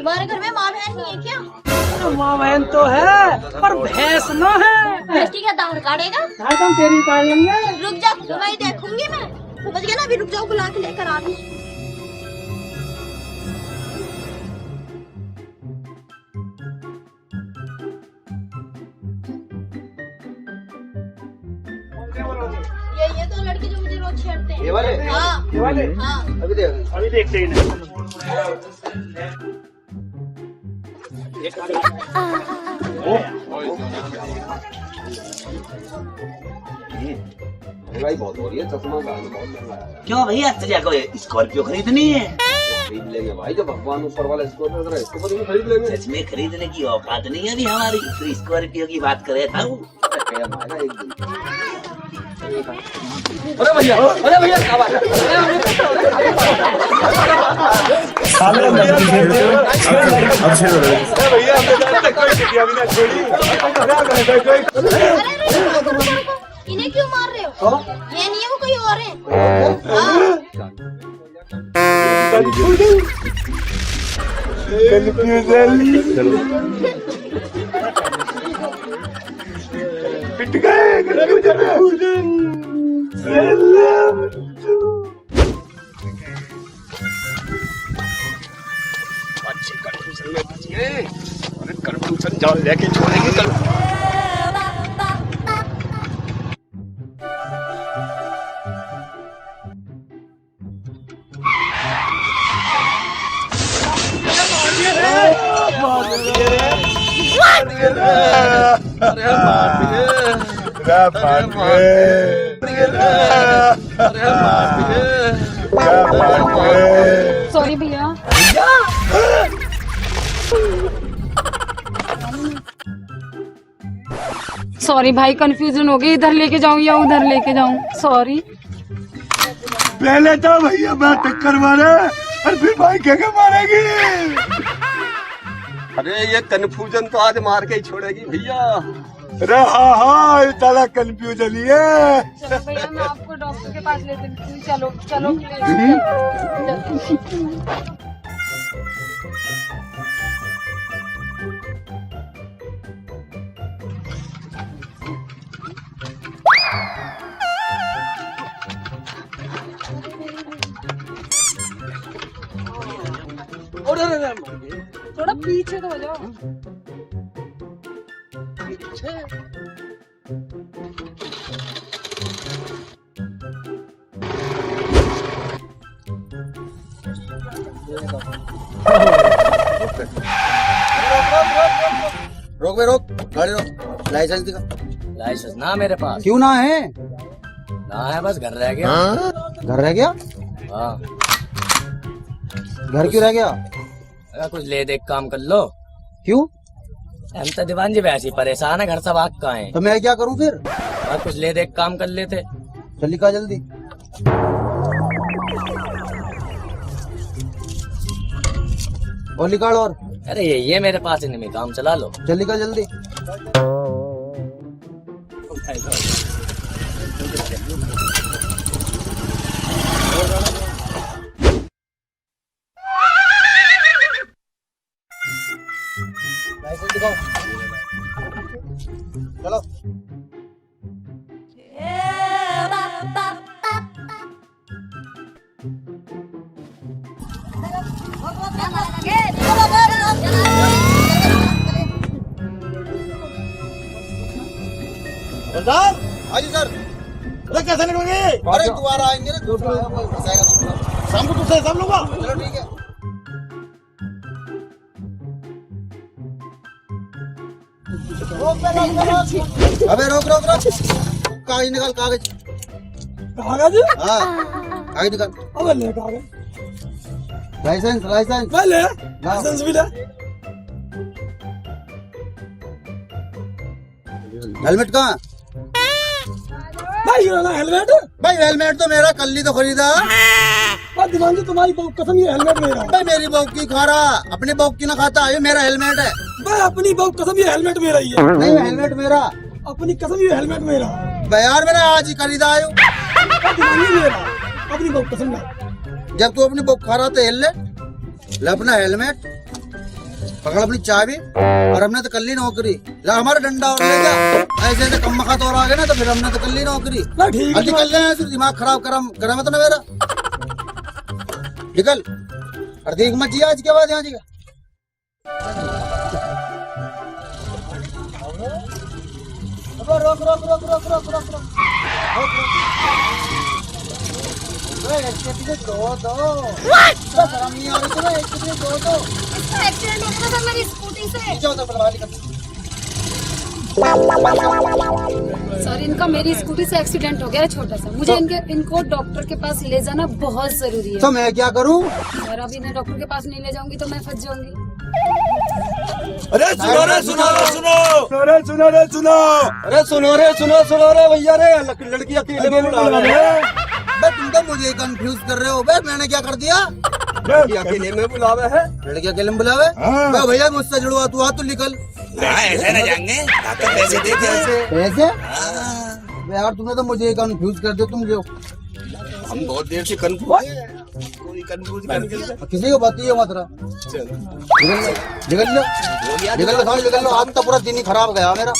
तुम्हारे घर में माँ बहन नहीं है क्या? माँ बहन तो है पर भैंस न है। भैंस की क्या दाढ़ काटेगा? हम तेरी काट लेंगे। रुक जा, तुम्हारी देखूंगी मैं। समझ गया ना? अभी रुक जाओ, बुला के लेकर आ रही। ये तो लड़के जो मुझे रोज छेड़ते हैं। ये वाले? हाँ। ये वाले? हाँ। अभी देखते ही महंगाई बहुत हो रही है, चश्मा बहुत महंगा है। क्यों भैया तुझे कोई स्कॉर्पियो खरीदनी है? खरीद लेंगे भाई, जब भगवान ऊपर वाला स्कॉर्पियो दे रहा है इसको पर खरीद लेंगे। सच में खरीदने की औकात नहीं है अभी हमारी, तो स्कॉर्पियो की बात करे था वो। अरे भैया क्या बात है? इन्हें क्यों मार रहे हो? ये नहीं है, वो कोई और है। हाँ। पिट गए अच्छे कंफ्यूजन में फंस गए। अरे कंफ्यूजन जान लेके छोड़ेंगे सॉरी भैया। सॉरी भाई, कंफ्यूजन हो गई, इधर लेके जाऊं या उधर लेके जाऊं? सॉरी। पहले तो भैया मैं टक्कर मारा और फिर भाई क्या मारेगी। अरे ये कंफ्यूजन तो आज मार के ही छोड़ेगी भैया। अरे हाँ इतना कंफ्यूजन ही है। चलो भैया, मैं आपको डॉक्टर के पास ले चलती हूँ। चलो चलो थोड़ा पीछे तो हो जाओ। रोक रोक गाड़ी रोक। लाइसेंस दिखा। लाइसेंस ना मेरे पास। क्यों ना है? ना है, बस घर रह गया। घर रह गया? हाँ। घर क्यों रह गया? अगर कुछ ले दे काम कर लो। क्यों? हम तो दीवान जी वैसे ही परेशान है, घर सब आग का है। तो मैं क्या करूं फिर? और कुछ ले दे काम कर लेते। चल निकाल जल्दी। और निकाल और। अरे ये मेरे पास ही नहीं, काम चला लो। चल निकाल जल्दी। लाइसेंस दिखाओ। चलो। हाँ जी सर। अरे कैसे निकलेंगे? अरे दोबारा आएंगे ना, फंसाएगा दूसरा। शाम को तुझसे सब लूंगा। चलो ठीक है। अबे रोक रोक रोक। कागज निकाल कागज। कागज? हाँ कागज निकाल। अबे ले कागज। लाइसेंस लाइसेंस ले लाइसेंस भी ले। हेलमेट कहाँ? भाई ये ना हेलमेट। भाई हेलमेट तो मेरा कल ही तो खरीदा। दीवान जी तुम्हारी कसम, ये हेलमेट मेरा। भाई मेरी बहू की खा रहा, अपनी बहू की ना खाता। ये मेरा हेलमेट है। भाई अपनी बहू कसम, ये हेलमेट मेरा ही है। नहीं हेलमेट मेरा। अपनी कसम, ये हेलमेट मेरा। भाई यार मैंने आज ही खरीदा आयो। दीवान जी मेरा, अपनी बहू कसम ना। जब तू अपनी बहू खा रहा तो हेलमेट ले, अपना हेलमेट पकड़ अपनी चाबी और हमने तो कर ली नौकरी। ला हमारा डंडा और ले जा। ऐसे ऐसे कम मखा तो और आ गए ना तो फिर हमने तो कर ली नौकरी। निकल ले ऐसे दिमाग खराब करा मत ना मेरा। निकल और देख मत जी आज के बाद यहाँ जी रोक रोक रोक रोक रोक रोक रोक शर्म नहीं आ रही तुम्हें? एक्सीडेंट हो गया था मेरी स्कूटी से। सर इनका मेरी स्कूटी से एक्सीडेंट हो गया है छोटा सा। मुझे इनको डॉक्टर के पास ले जाना बहुत जरूरी है। तो मैं क्या करूं? सर अभी मैं डॉक्टर के पास नहीं ले जाऊंगी तो मैं फंस जाऊंगी। अरे सुनो रे सुनो रे सुनो अरे सुनो रे सुनो अरे सुनो रे भैया रे लड़की अकेले में बुला रहे हैं। तुम तो मुझे कंफ्यूज कर रहे हो बे। मैंने क्या कर दिया? अकेले में बुलावे है। लड़की अकेले में बुलावे? भैया मुझसे जुड़वा तू हाथ तो निकल। ऐसे न जाएंगे पैसे दे पैसे यार तुमने तो मुझे कंफ्यूज कर दिया। तुम जो हम बहुत देर से कंफ्यूज कोई कंफ्यूज किसी को बताइए मत रहा। निकल लो आज तो पूरा दिन ही खराब गया मेरा।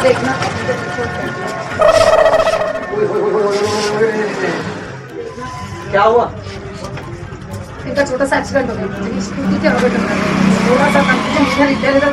देखना क्या हुआ? इनका छोटा सा एक्सीडेंट हो गया। मेरी स्कूटी के आगे टकरा गई। थोड़ा सा कंफ्यूजन इधर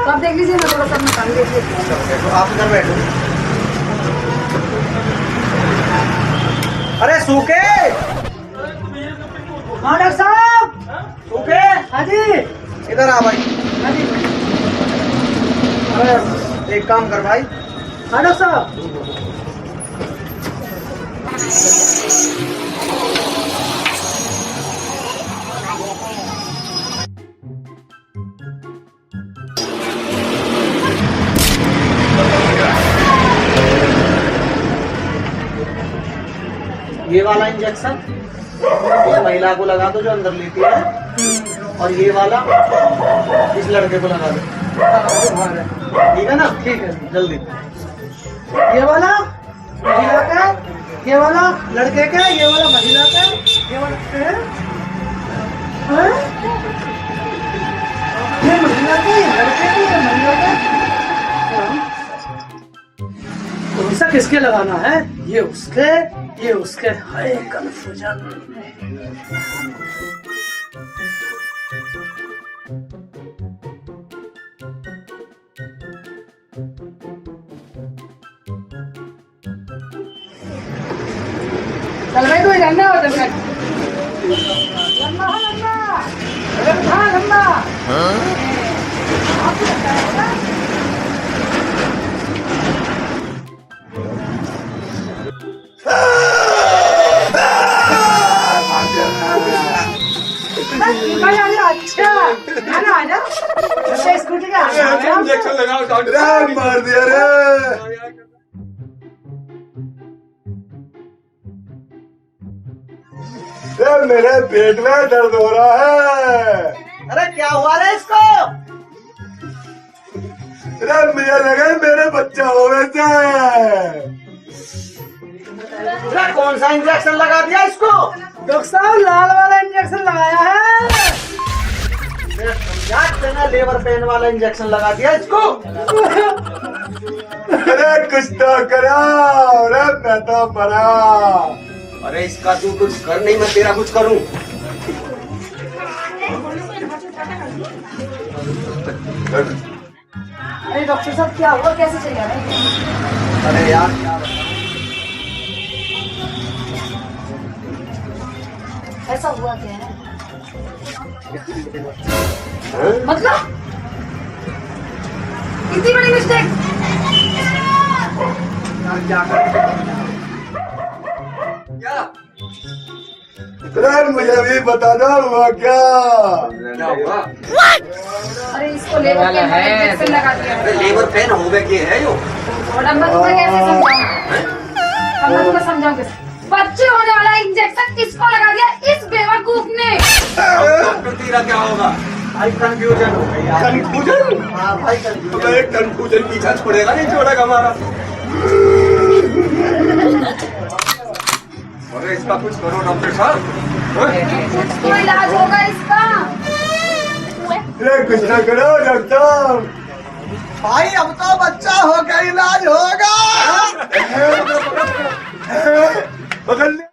आप देख लीजिए ना थोड़ा सा निकाल लीजिए। आप इधर बैठो। अरे सूखे हाँ डॉक्टर साहब सूखे। हाँ जी इधर आ भाई। हाँ जी अरे एक काम कर भाई। हाँ डॉक्टर साहब ये वाला इंजेक्शन ये महिला को लगा दो जो अंदर लेती है और ये वाला इस लड़के को लगा दो। ठीक है ना? ठीक है जल्दी। ये वाला महिला का, ये वाला लड़के का, ये वाला महिला का, ये वाला ये महिला का, ये लड़के का, ये महिला का। तो किसके लगाना है? ये उसके हाय कंफ्यूजन। चल भाई कोई रहना हो तो लंबा अच्छा स्कूटी का इंजेक्शन लगाओ डॉक्टर। मार दिया रे। मेरे पेट में दर्द हो रहा है। अरे क्या हुआ रे इसको? अरे मुझे लगा मेरे बच्चा हो गए। कौन सा इंजेक्शन लगा दिया इसको? डॉक्टर साहब लाल वाला इंजेक्शन लगाया है। मैंने लेबर पेन वाला इंजेक्शन लगा दिया इसको। अरे कुछ तो करो। अरे मैं तो मरा। अरे इसका तू कुछ कर नहीं, मैं तेरा कुछ करूं। अरे डॉक्टर साहब क्या हुआ? कैसे चल रहा है? अरे यार क्या ऐसा हुआ क्या है? मतलब इतनी बड़ी मिस्टेक? अरे मुझे भी बता दो हुआ क्या? हुआ? अरे इसको लेबर पेन वाला इंजेक्शन लगा दिया। अरे लेबर पेन हो गया कि है जो? और मैं तुम्हें कैसे समझाऊं? अब मैं तुम्हें समझाऊं कैसे? बच्चे होने वाला इंजेक्शन किसको लगा दिया? इस बेवकूफ ने। तीसरा क्या होगा? भाई कंफ्यूजन हो गई यार। कंफ्यूजन? हाँ भाई तो कंफ्यूजन। मैं कंफ्यूजन पीछा छोड़ेगा नहीं छोड़ेगा हमारा। अरे इसका कुछ करो डॉक्टर साहब। कुछ तो इलाज होगा इसका। अरे कुछ ना करो डॉक्टर। भाई अब तो बच्चा हो गया, इलाज होगा। पकड़ ले।